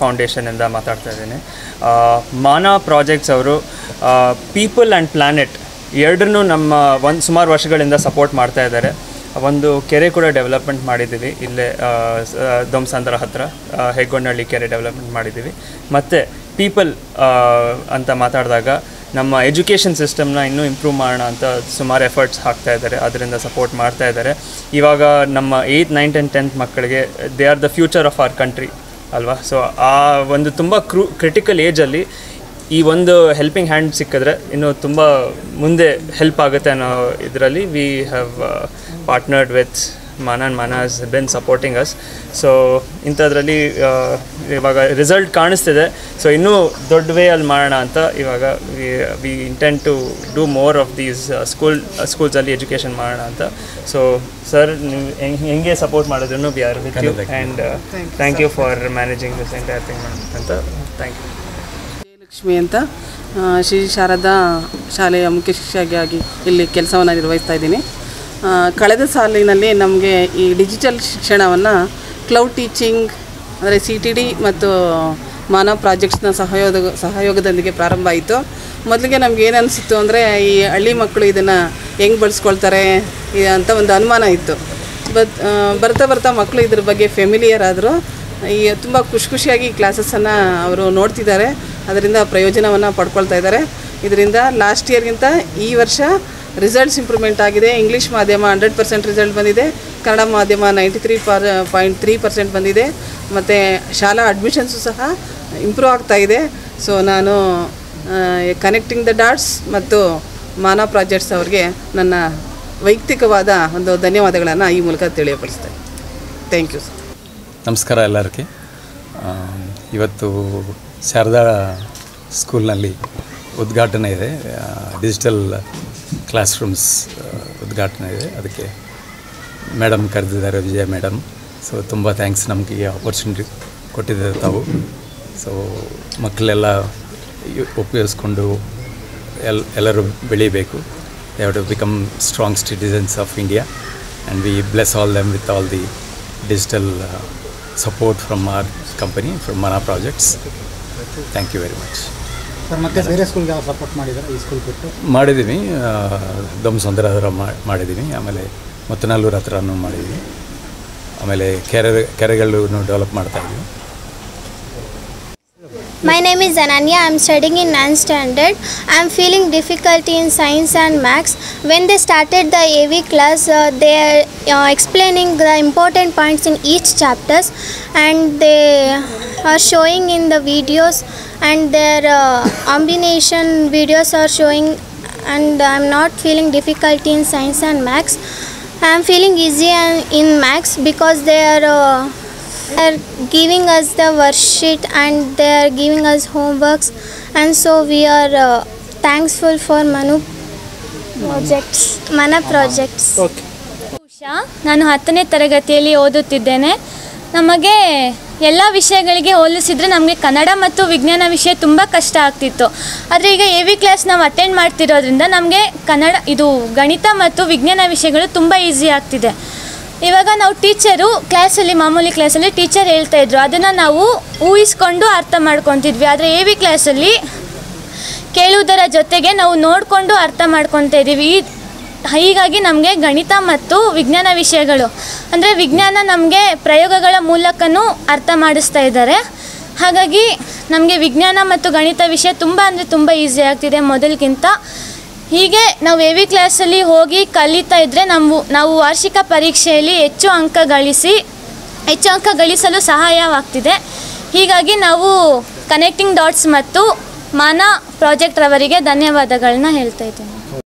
ಫೌಂಡೇಶನಿಂದ ಮಾತಾಡ್ತಾ ಇದ್ದೀನಿ. ಮಾನಾ ಪ್ರಾಜೆಕ್ಟ್ಸ್ ಅವರು ಪೀಪಲ್ ಆ್ಯಂಡ್ ಪ್ಲ್ಯಾನೆಟ್ ಎರಡನ್ನೂ ನಮ್ಮ ಸುಮಾರು ವರ್ಷಗಳಿಂದ ಸಪೋರ್ಟ್ ಮಾಡ್ತಾ ಇದ್ದಾರೆ. ಒಂದು ಕೆರೆ ಕೂಡ ಡೆವಲಪ್ಮೆಂಟ್ ಮಾಡಿದ್ದೀವಿ, ಇಲ್ಲೇ ದೊಮ್ಸಂದ್ರ ಹತ್ರ ಹೆಗ್ಗೊಂಡಳ್ಳಿ ಕೆರೆ ಡೆವಲಪ್ಮೆಂಟ್ ಮಾಡಿದ್ದೀವಿ. ಮತ್ತು ಪೀಪಲ್ ಅಂತ ಮಾತಾಡಿದಾಗ ನಮ್ಮ ಎಜುಕೇಷನ್ ಸಿಸ್ಟಮ್ನ ಇನ್ನೂ ಇಂಪ್ರೂವ್ ಮಾಡೋಣ ಅಂತ ಸುಮಾರು ಎಫರ್ಟ್ಸ್ ಹಾಕ್ತಾ ಇದ್ದಾರೆ, ಅದರಿಂದ ಸಪೋರ್ಟ್ ಮಾಡ್ತಾ ಇದ್ದಾರೆ. ಇವಾಗ ನಮ್ಮ 8th, 9th and 10th ಮಕ್ಕಳಿಗೆ they are the future of our country ಅಲ್ವಾ. ಸೊ ಆ ಒಂದು ತುಂಬ ಕ್ರಿಟಿಕಲ್ ಏಜಲ್ಲಿ ಈ ಒಂದು ಹೆಲ್ಪಿಂಗ್ ಹ್ಯಾಂಡ್ ಸಿಕ್ಕಿದ್ರೆ ಇನ್ನೂ ತುಂಬ ಮುಂದೆ ಹೆಲ್ಪ್ ಆಗುತ್ತೆ ಅನ್ನೋ ಇದರಲ್ಲಿ we have partnered with Mana has been supporting us. So ಇಂಥದ್ರಲ್ಲಿ ಇವಾಗ ರಿಸಲ್ಟ್ ಕಾಣಿಸ್ತಿದೆ. ಸೊ ಇನ್ನೂ ದೊಡ್ಡ ವೇಯಲ್ಲಿ ಮಾಡೋಣ ಅಂತ ಇವಾಗ we intend to do more of these ಸ್ಕೂಲ್ಸಲ್ಲಿ ಎಜುಕೇಷನ್ ಮಾಡೋಣ ಅಂತ. ಸೊ ಸರ್, ನೀವು ಹೆಂಗೆ ಸಪೋರ್ಟ್ ಮಾಡಿದ್ರು we are with you and thank you for managing this entire thing ಅಂತ. Thank you. ಲಕ್ಷ್ಮಿ ಅಂತ ಶ್ರೀ ಶಾರದಾ ಶಾಲೆಯ ಮುಖ್ಯ ಶಿಕ್ಷಕಿಯಾಗಿ ಇಲ್ಲಿ ಕೆಲಸವನ್ನು ನಿರ್ವಹಿಸ್ತಾ ಇದ್ದೀನಿ. ಕಳೆದ ಸಾಲಿನಲ್ಲಿ ನಮಗೆ ಈ ಡಿಜಿಟಲ್ ಶಿಕ್ಷಣವನ್ನು ಕ್ಲೌಡ್ ಟೀಚಿಂಗ್ ಅಂದರೆ CTD ಮತ್ತು ಮಾನಾ ಪ್ರಾಜೆಕ್ಟ್ಸ್ನ ಸಹಯೋಗದೊಂದಿಗೆ ಪ್ರಾರಂಭ ಆಯಿತು. ಮೊದಲಿಗೆ ನಮ್ಗೆ ಏನು ಅನಿಸಿತ್ತು ಅಂದರೆ ಈ ಹಳ್ಳಿ ಮಕ್ಕಳು ಇದನ್ನು ಹೆಂಗೆ ಬಳಸ್ಕೊಳ್ತಾರೆ ಅಂತ ಒಂದು ಅನುಮಾನ ಇತ್ತು. ಬರ್ತಾ ಬರ್ತಾ ಮಕ್ಕಳು ಇದ್ರ ಬಗ್ಗೆ ಫೆಮಿಲಿಯರ್ ಆದರು. ಈ ತುಂಬ ಖುಷಿಯಾಗಿ ಕ್ಲಾಸಸ್ಸನ್ನು ಅವರು ನೋಡ್ತಿದ್ದಾರೆ, ಅದರಿಂದ ಪ್ರಯೋಜನವನ್ನು ಪಡ್ಕೊಳ್ತಾ ಇದ್ದಾರೆ. ಇದರಿಂದ ಲಾಸ್ಟ್ ಇಯರ್ಗಿಂತ ಈ ವರ್ಷ ರಿಸಲ್ಟ್ಸ್ ಇಂಪ್ರೂವ್ಮೆಂಟ್ ಆಗಿದೆ. ಇಂಗ್ಲೀಷ್ ಮಾಧ್ಯಮ 100% ರಿಸಲ್ಟ್ ಬಂದಿದೆ, ಕನ್ನಡ ಮಾಧ್ಯಮ 93.3% ಬಂದಿದೆ, ಮತ್ತು ಶಾಲಾ ಅಡ್ಮಿಷನ್ಸು ಸಹ ಇಂಪ್ರೂವ್ ಆಗ್ತಾ ಇದೆ. ಸೊ ನಾನು ಕನೆಕ್ಟಿಂಗ್ ದ ಡಾಟ್ಸ್ ಮತ್ತು ಮಾನಾ ಪ್ರಾಜೆಕ್ಟ್ಸ್ ಅವ್ರಿಗೆ ನನ್ನ ವೈಯಕ್ತಿಕವಾದ ಒಂದು ಧನ್ಯವಾದಗಳನ್ನು ಈ ಮೂಲಕ ತಿಳಿಯಪಡಿಸ್ತೇನೆ. Thank you sir. ನಮಸ್ಕಾರ ಎಲ್ಲರಿಗೆ. ಇವತ್ತು ಶಾರದಾ ಸ್ಕೂಲ್ನಲ್ಲಿ ಉದ್ಘಾಟನೆ ಇದೆ, ಡಿಜಿಟಲ್ ಕ್ಲಾಸ್ ರೂಮ್ಸ್ ಉದ್ಘಾಟನೆ ಇದೆ. ಅದಕ್ಕೆ ಮೇಡಮ್ ಕರೆದಿದ್ದಾರೆ, ವಿಜಯ ಮೇಡಮ್. ಸೊ ತುಂಬ ಥ್ಯಾಂಕ್ಸ್, ನಮಗೆ ಈ ಆಪರ್ಚುನಿಟಿ ಕೊಟ್ಟಿದ್ದಾರೆ ತಾವು. ಸೊ ಮಕ್ಕಳೆಲ್ಲ ಉಪಯೋಗಿಸ್ಕೊಂಡು ಎಲ್ಲರೂ ಬೆಳೀಬೇಕು. They have to become strong citizens of India and we bless all them with all the digital support from our company, from Mana Projects. Thank you very much. Sir, ಮತ್ತೆ ಬೇರೆ ಸ್ಕೂಲ್ಗೆ ಯಾವ ಸಪೋರ್ಟ್ ಮಾಡಿದ್ದಾರೆ ಈ ಸ್ಕೂಲ್ ಬಿಟ್ಟು? ಮಾಡಿದ್ದೀವಿ, ದೊಮ್ಸಂದ್ರ ಹತ್ರ ಮಾಡಿದ್ದೀವಿ, ಆಮೇಲೆ ಮುತ್ತನಲ್ಲೂರು ಹತ್ರನೂ ಮಾಡಿದ್ದೀವಿ, ಆಮೇಲೆ ಕೆರೆಗಳನ್ನು ಡೆವಲಪ್ ಮಾಡ್ತಾಯಿದ್ದೀವಿ. My name is Ananya. I am studying in 9th standard. I am feeling difficulty in science and maths. When they started the AV class, they are explaining the important points in each chapters, and they are showing in the videos, and their combination videos are showing, and I am not feeling difficulty in science and maths. I am feeling easy in maths because they are giving us the worksheet and they are giving us homeworks, and so we are thankful for Mana Projects. Usha, ನಾನು 10ನೇ ತರಗತಿಯಲ್ಲಿ ಓದುತ್ತಿದ್ದೇನೆ. ನಮಗೆ ಎಲ್ಲ ವಿಷಯಗಳಿಗೆ ಹೋಲಿಸಿದರೆ ನಮಗೆ ಕನ್ನಡ ಮತ್ತು ವಿಜ್ಞಾನ ವಿಷಯ ತುಂಬ ಕಷ್ಟ ಆಗ್ತಿತ್ತು. ಆದರೆ ಈಗ AV ಕ್ಲಾಸ್ ನಾವು ಅಟೆಂಡ್ ಮಾಡ್ತಿರೋದ್ರಿಂದ ನಮಗೆ ಗಣಿತ ಮತ್ತು ವಿಜ್ಞಾನ ವಿಷಯಗಳು ತುಂಬ ಈಸಿ ಆಗ್ತಿದೆ. ಇವಾಗ ನಾವು ಟೀಚರು ಮಾಮೂಲಿ ಕ್ಲಾಸಲ್ಲಿ ಟೀಚರ್ ಹೇಳ್ತಾಯಿದ್ರು, ಅದನ್ನು ನಾವು ಊಹಿಸ್ಕೊಂಡು ಅರ್ಥ ಮಾಡ್ಕೊತಿದ್ವಿ. ಆದರೆ AV ಕ್ಲಾಸಲ್ಲಿ ಕೇಳುವುದರ ಜೊತೆಗೆ ನಾವು ನೋಡಿಕೊಂಡು ಅರ್ಥ ಮಾಡ್ಕೊತಾ ಇದ್ದೀವಿ. ಹೀಗಾಗಿ ನಮಗೆ ಗಣಿತ ಮತ್ತು ವಿಜ್ಞಾನ ವಿಷಯಗಳು ಅಂದರೆ ವಿಜ್ಞಾನ ನಮಗೆ ಪ್ರಯೋಗಗಳ ಮೂಲಕನೂ ಅರ್ಥ ಮಾಡಿಸ್ತಾ ಇದ್ದಾರೆ. ಹಾಗಾಗಿ ನಮಗೆ ವಿಜ್ಞಾನ ಮತ್ತು ಗಣಿತ ವಿಷಯ ತುಂಬ ಈಸಿ ಆಗ್ತಿದೆ ಮೊದಲಿಗಿಂತ. ಹೀಗೆ ನಾವು AV ಕ್ಲಾಸಲ್ಲಿ ಹೋಗಿ ಕಲಿತಾ ಇದ್ದರೆ ನಾವು ವಾರ್ಷಿಕ ಪರೀಕ್ಷೆಯಲ್ಲಿ ಹೆಚ್ಚು ಅಂಕ ಗಳಿಸಲು ಸಹಾಯವಾಗ್ತಿದೆ. ಹೀಗಾಗಿ ನಾವು ಕನೆಕ್ಟಿಂಗ್ ಡಾಟ್ಸ್ ಮತ್ತು ಮಾನಾ ಪ್ರಾಜೆಕ್ಟ್ ರವರಿಗೆ ಧನ್ಯವಾದಗಳನ್ನ ಹೇಳ್ತಾ ಇದ್ದೇನೆ.